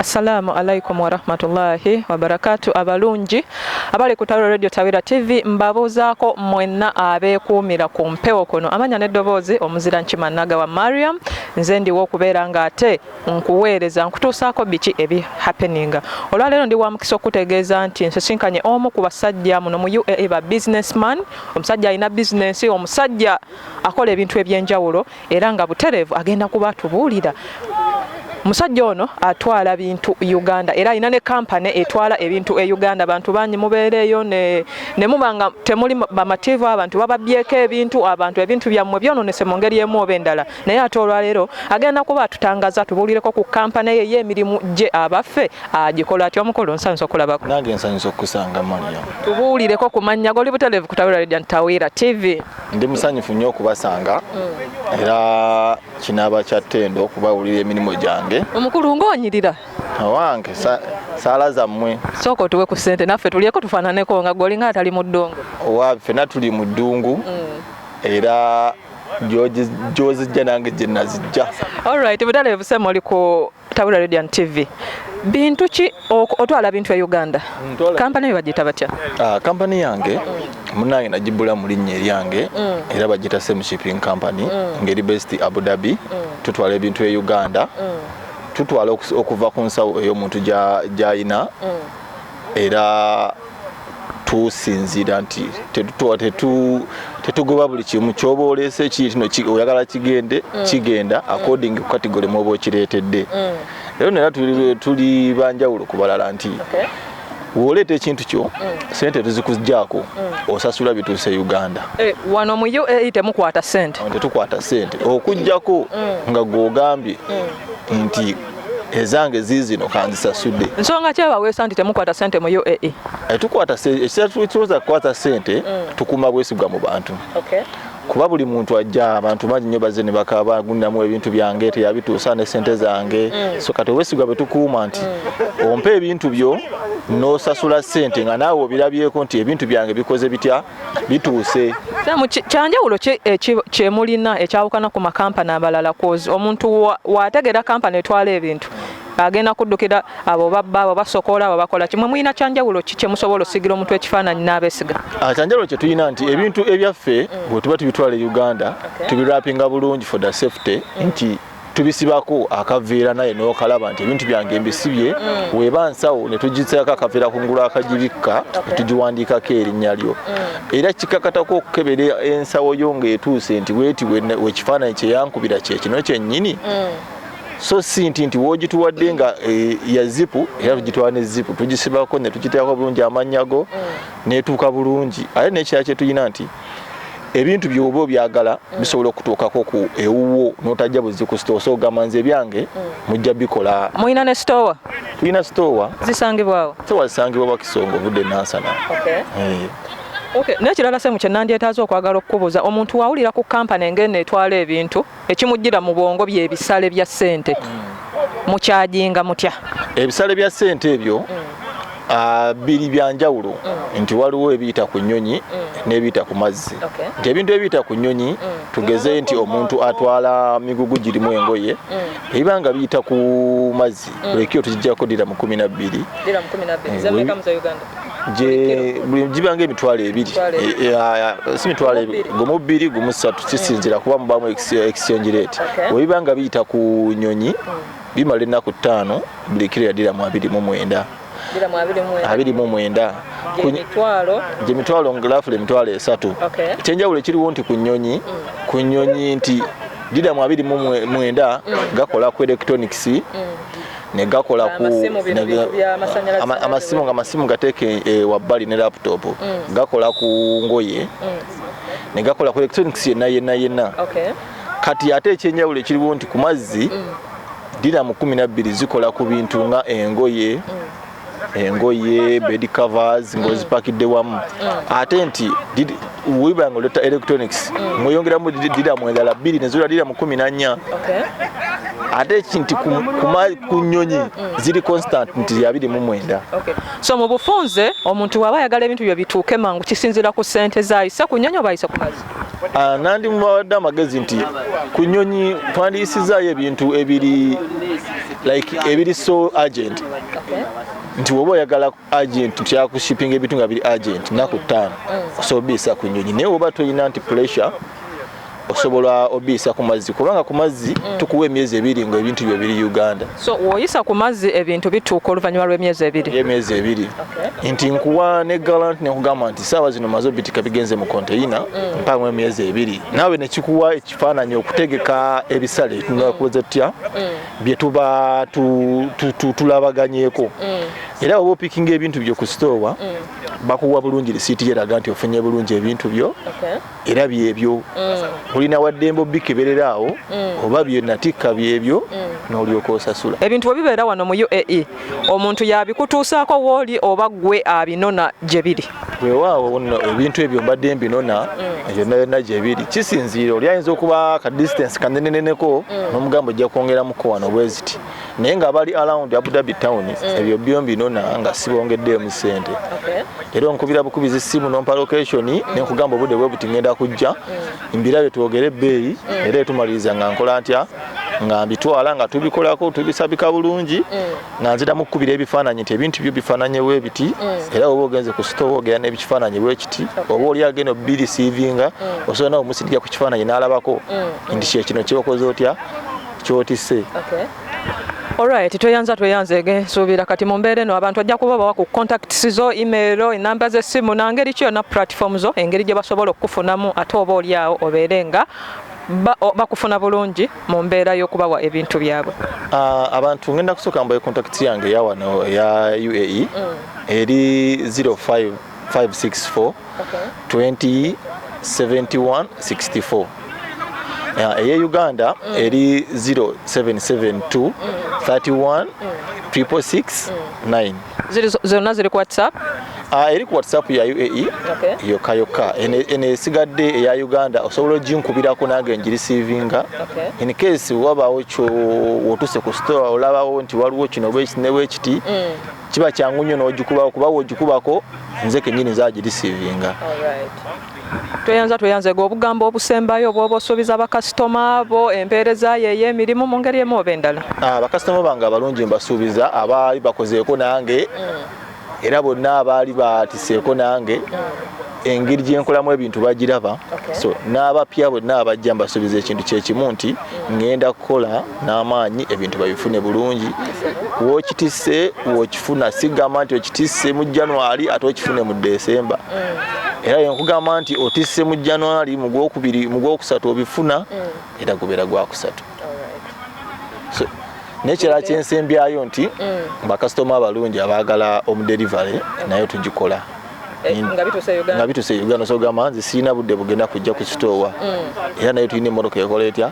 Assalamu alaikum wa rahmatullahi wa barakatuh. Abalungi abali ku Tawira Radio Tawira TV mbabuzaako mwenna abeekuumira ku mpewo kuno amanya n'eddoboozi omuzira Nkimannaga wa Mariam nze ndiwo okubeera nga ate nkuweereza nkutuusaako biki ebi happeninga. Olwaleero ndi wa mukisa okutegeeza nti nsisinkanye omu ku basajja muno mu UAE ba businessman, omusajja alina business, omusajja akola ebintu eby'enjawulo era nga butereevu agenda kuba atubuulira. Musajja ono atwala bintu Uganda era alina ne company etwala ebintu e Uganda. Abantu banyi mubeereeyo ne mubanga temuli bamativu, abantu bababyeko ebintu byammwe byononese mu ngeri emu oba endala. Naye ate olwaleero agenda kuba atutangaza tubuulireko ku company ye y'emirimu gye abaffe agikola atya. Omukolo nsanyusa okulabako. Nange nsanyusa okusanga Maria. Tubuulireko ku mannya goli butereevu ku Tawira Radio Tawira TV. Ndi musanyufu nnyo okubasanga era kinaaba kya ttendo okubawulira emirimu gyange. Omukulu ng'onyirira awange saala zammwe sooka otuwe ku ssente naffe tulyeko tufaananeko nga goli nga atali mu ddungu. Owa ffenna tuli mu ddungu era gy'ozijja nange gye nazijja. Alright, butereevu Semo oli ku Tawira Radio TV. Bintu ki otwala bintu e Uganda? Kampani bagiyita batya? Kampani yange munnange nagibbula mu linnya eryange era bagiyita SEEMU Shipping Company ngeri based Abu Dhabi. Tutwala ebintu e Uganda, tutwala okuva ku nsawo ey'omuntu gy'ayina era tusinzira nti tetugoba buli kimu ky'oba oleese kino oyagala kigenda according ku category mw'oba okireetedde. Rero nera tuli banjawulo ku balala nti woleeta ekintu kyo sente tuzikugjaako osasula bituuse Uganda. Wano mu UAE temukwata sente? Tetukwata sente okuggyako nga gw'ogambye nti ezange ziizino kanzisasudde. Nsonga ki ebaweesa nti temukwata sente mu UAE? Tukwata sente, ekituuza kukwata sente tukuuma bwesigwa mu bantu. Kuba buli muntu ajja abantu bangi nnyo bazze ne bakaba gundamu ebintu byange teyabituusa ne sente zange. So kati obwesigwa bwe tukuuma nti ompe ebintu byo n'osasula sente nga naawe obirabyeko nti ebintu byange bikoze bitya bituuse. Kyanjawulo kyemulina ekyawukana ku makampani abalala kozi omuntu wategeera kampani etwala ebintu agenda kuddukira abo babba abo basokola abo bakola kimwe mulina kyanjawulo ki kyemusobola osigira omuntu ekifaananyi n'abeesiga? Kyanjawulo kye tulina nti ebintu ebyaffe bwe tuba tubitwala e Uganda tubirapinga bulungi for the safety nti tubisibako akaveera naye n'okalaba nti ebintu byange mbisibye weba nsawo ne tugiseeko akaveera kungulu akagibikka tugiwandiikako erinnya lyo era kikakatako okukebera ensawo yo ng'etuuse nti weeti wekifaananyi kyeyankubira kyekino kyennyini. So si nti woogituwadde nga ya zipu era tugitwala ne zipu tugisibako ne tugiteekako bulungi amannya neetuuka bulungi. Ate n'ekirala kye tulina nti ebintu by'oba obyagala bisobola okutuukako ku ewuwo n'otajja buzi ku store. So gamanzi ebyange mujja bikola. Muyina ne store? Tulina store. Zisangibwawo? Zisangibwa Bakisongo budde Nansana. N'ekirala Semu kye nandyeetaaza okwagala okukubuuza, omuntu wawulira ku kampani ng'eno etwala ebintu ekimujjira mu bwongo bye bisale bya ssente mukyajinga mutya? Ebisale bya ssente ebyo biri byanjawulo nti waliwo ebiyita ku nnyonyi n'ebiyita ku mazzi. Nti ebintu ebiyita ku nnyonyi tugeze nti omuntu atwala migugu girimu engoye ebiba nga biyita ku mazzi ekyo tugijjako dira mu 12. Gibanga emitwalo ebiri si mitwalo ebiri gumu bbiri gumu ssatu kisinzira kuba mubamu exchange rate. Webibanga biyita ku nnyonyi bimala ennaku 5 buli kiro ya diramu 29. Emitwalo ngulafule emitwalo 3. Ekyenjawulo ekiriwo nti ku nnyonyi nti diramu 29 gakola ku electronics ne gakola ku amasimu gateeke wabbali ne laptop gakola ku ngoye ne gakola ku electronics yenna. Kati ate ekyenjawulo ekiriwo nti ku mazzi diramu 12 zikola ku bintu nga engoye bed covers ng'ozipakidde wamu. Ate nti wibanga oleta electronics mweyongeramu diramu endala 2 nezula diramu 14. Ate kinti ku nnyonyi ziri constant nti ya 29. So mu bufunze omuntu waba ayagala ebintu byo bituuke mangu kisinzira ku ssente zaayisa ku nnyonyi oba ayisa ku kazi? Nandi mubawadde amagezi nti ku nnyonyi twandiyisizaayo ebintu ebiri like ebiri so urgent nti woba oyagala agent kyaku shipping ebintu nga biri agent naku 5 osobisa ku nyonyi naye oba toyina nti pressure osobola obisa ku mazzi kubanga ku mazzi tukuwa emyezi 2 ngo ebintu byo biri Uganda. So woyisa ku mazzi ebintu bituuka oluvannyuma lw'emyezi 2. Emyezi 2. Nti nkuwa ne gallant ne kugamba nti sawa zino mazo bitika bigenze mu container mpamwe emyezi 2. Nawe ne kikuwa ekifaananyi okutegeka ebisale tunakuweza tutya bye tuba tulabaganyeko. Era oba picking ebintu byo ku store bakuwa bulungi receipt yeraga nti ofunye bulungi ebintu byo era byebyo olina waddembo bikebereraawo oba byenatikka byebyo n'olyoka osasula. Ebintu webibeera wano mu UAE omuntu yabikutuusaako wooli oba gwe abinona gye biri? Weewaawo ebintu ebyo mbadde mbinona byonna byonna gye biri kisinziira oli ayinza okuba ka distance kaneneneneko n'omugambo ojja kwongeramuko wano bweziti naye nga bali around Abu Dhabi town ebyo byo mbinona nga sibongeddeemu ssente. Era onkubira bukubizi simu nompa location ne nkugamba obudde bwe buti ngenda kujja mbirabe twogere ebbeeyi era etumaliriza nga nkola ntya nga mbitwala nga tubikolako tubisabika bulungi nga nzida mukubira ebifaananyi nti ebintu byo bifaananye bwe biti era oba ogenze ku store ogera n'ebifaananyi bwe kiti oba oli agenda obirisiivinga osobola nawe omusidika ku kifaananyi n'alabako nti kino kyokoze otya kyotisse. Alright, tweyanze nsuubira kati mu mbeera eno abantu ajja kuba bawa ku contacts zo, email, enamba z'essimu nangeri ki yonna platform zo engeri gye basobola okufunamu ate oba oli awo obeere nga bakufuna bulungi mu mbeera y'okubawa ebintu byabwe. Abantu ngenda kusooka mbaye contact yange ya wano ya UAE eri 05564 20 71 64. Eye Uganda eri 0772 31 666 9. Zonna ziri ku WhatsApp? Eri ku WhatsApp ya UAE yoka ene sigadde eya Uganda osobola oginkubirako nange njirisiivinga in case wabaawo kyo wotuse ku store olabawo nti waliwo kino bwekiti kiba kyangu nnyo n'ogikubako kuba wogikubako nze kennyini nzagirisiivinga. Tweyanze obugambo obusembayo bw'oba osuubiza bakasitoma abo empeereza ey'emirimu mu ngeri emu oba endala? Bakasitoma bange abalungi mbasuubiza abaali bakozeeko nange era bonna abaali batiseeko nange engeri gye nkolamu ebintu bagiraba. So n'abapya bonna abajja mbasuubiza ekintu kyekimu nti ngenda kukola n'amaanyi ebintu babifune bulungi. Wokitisse wokifuna sigamba nti okitisse mu January ate okifune mu December. Era yenkugamba nti otisse mu January mu Gwokubiri mu Gwokusatu obifuna era gubeera Gwakusatu. So nekira kyensembyayo nti bakasitoma abalungi abaagala omudelivery naye tugikola nga bituse Uganda so gamba nzi sirina budde bugenda kujja ku store era naye tulina emmotoka ekola etya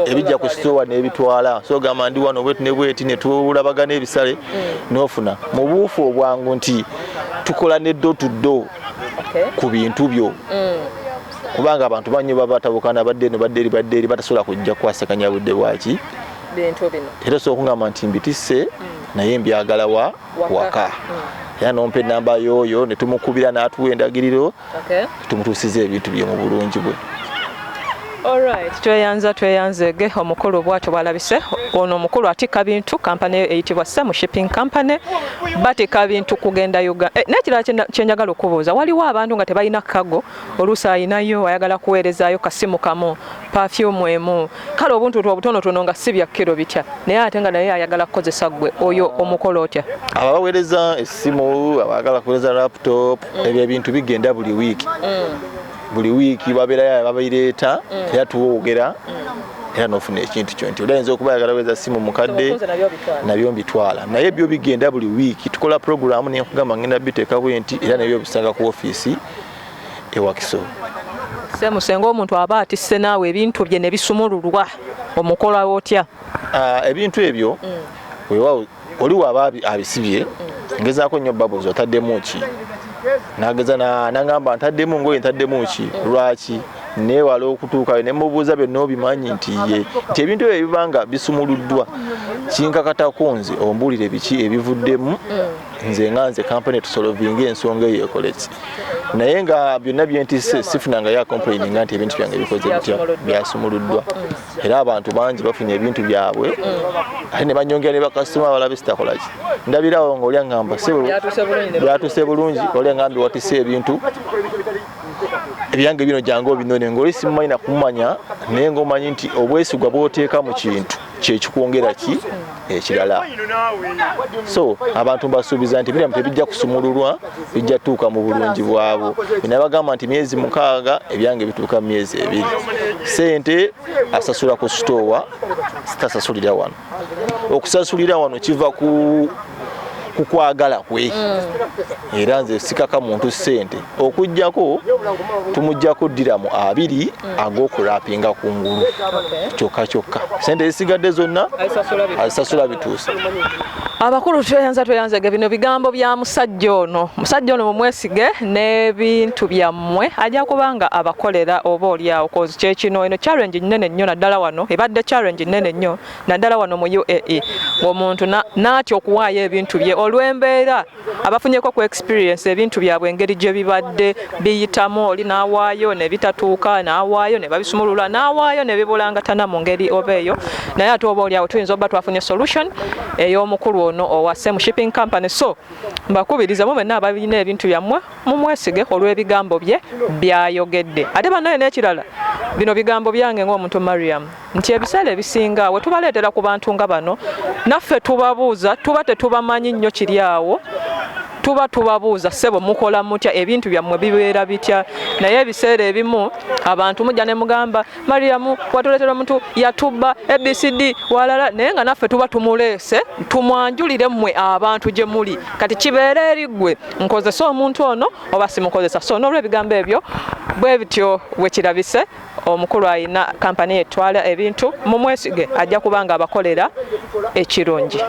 ebijja ku store n'ebitwala so gamba ndi wano bwetu ne bweti ne tulabagana ebisale n'ofuna mu buufu obwangu nti tukola ne do to do ku bintu byo kubanga abantu banyo babatabukana badde eri batasobola kujja kwasakanya budde bwaki bintu bino era so kungamba nti mbitisse naye mbyagala waka ya nompe namba yoyo ne tumukubira n'atuwa endagiriro tumutuusiza ebintu bye mu bulungi bwe. Alright, tweyanzege omukulu bw'atyo bwalabise ono omukulu atika bintu kampani eyitibwa SEEMU Shipping Company batika bintu kugenda Uganda. Nekirala kyenjagala okubuuza waliwo abantu nga tebalina kago oluusi ayinayo ayagala kuweerezaayo kasimu kamu perfume emu kale obuntu obutonotono nga si bya kiro bitya naye ate nga naye ayagala kukozesa gwe oyo omukolo otya? Abaweereza essimu abagala kuweereza laptop ebyo ebintu bigenda buli wiiki buli wiiki babeerayo babireeta era tuwoogera era n'ofuna ekintu kyo nti olayinza okuba ayagala kuweereza ssimu mukadde nabyo mbitwala naye byo bigenda buli wiiki tukola programu nenkugamba ngenda biteeka bwe nti era nabyo bisanga ku ofiisi ewakiso. SEEMU senga omuntu aba atisse naawe ebintu bye ne bisumululwa omukola otya? Ebintu ebyo weewaawo oliwo aba abisibye ngezaako nnyo babuzi otaddemu ki nageza nangamba ntaddemu ngoye ntaddemu ki lwaki neewala okutuukayo ne mubuuza byonna obimanyi nti ebintu ebyo bibanga bisumuluddwa kinkakatako nze ombulire biki ebivuddemu nze nganze company tusolovinga ensonga eyo ekoleki naye nga byonna byentise sifunanga ya complaining nti ebintu byange bikoze bitya byasumuluddwa era abantu bangi bafunye ebintu byabwe ate ne banyongera ne bakasitoma balabe sitakolaki ndabirawo ng'olya ngamba byatuse bulungi olya ngambi watise ebintu ebyange bino jangu obinone ng'oli simumanyi na kumanya naye ng'omanyi nti obwesigwa bw'oteeka mu kintu kyekikwongera ki ekirala so abantu mbasuubiza nti biramu tebijja kusumululwa bijja tuuka mu bulungi bwabo binabagamba nti myezi 6 ebyange bituuka mu myezi 2 sente asasula ku stowa sitasasulira wano okusasulira wano kiva kukwagala kwe era nze sikaka muntu sente okujjako tumujjako diramu 2 ag'okulapinga ku ngulu kyokka sente ezisigadde zonna azisasula bituusa. Abakulu tweyanza bino bigambo bya musajja ono mumwesige n'ebintu byammwe ajja kubanga abakolera oba olyawo kozi kyekino eno challenge nnene nnyo naddala wano ebadde challenge nnene nnyo naddala wano mu UAE ng'omuntu n'atya okuwaayo ebintu bye olw'embeera abafunyeko ku experience ebintu byabwe engeri gye bibadde biyitamu oli n'awaayo ne bitatuuka n'awaayo ne babisumulula n'awaayo ne bibulangatana mu ngeri oba eyo naye ate oba olyawo tuyinza oba twafunye solution ey'omukulu ono owa SEEMU Shipping Company so mbakubiriza mwenna abalina ebintu byammwe mumwesige olw'ebigambo bye byayogedde ate bannaye n'ekirala bino bigambo byange ng'omuntu Mariam nti ebiseera ebisinga we tubaleetera ku bantu nga bano naffe tubabuuza tuba tetubamanyi nnyo kiri awo tuba tubabuuza ssebo mukola mutya ebintu byammwe bibeera bitya naye ebiseera ebimu abantu mujja ne mugamba Mariamu watuleetera omuntu yatubba ABCD walala naye nga naffe tuba tumuleese tumwanjulire mmwe abantu gye muli kati kibeera eri ggwe nkozesa omuntu ono oba simukozesa so n'olw'ebigambo ebyo bwe bityo wekirabise omukulu ayina kampani etwala ebintu mumwesige ajja kubanga abakolera ekirungi.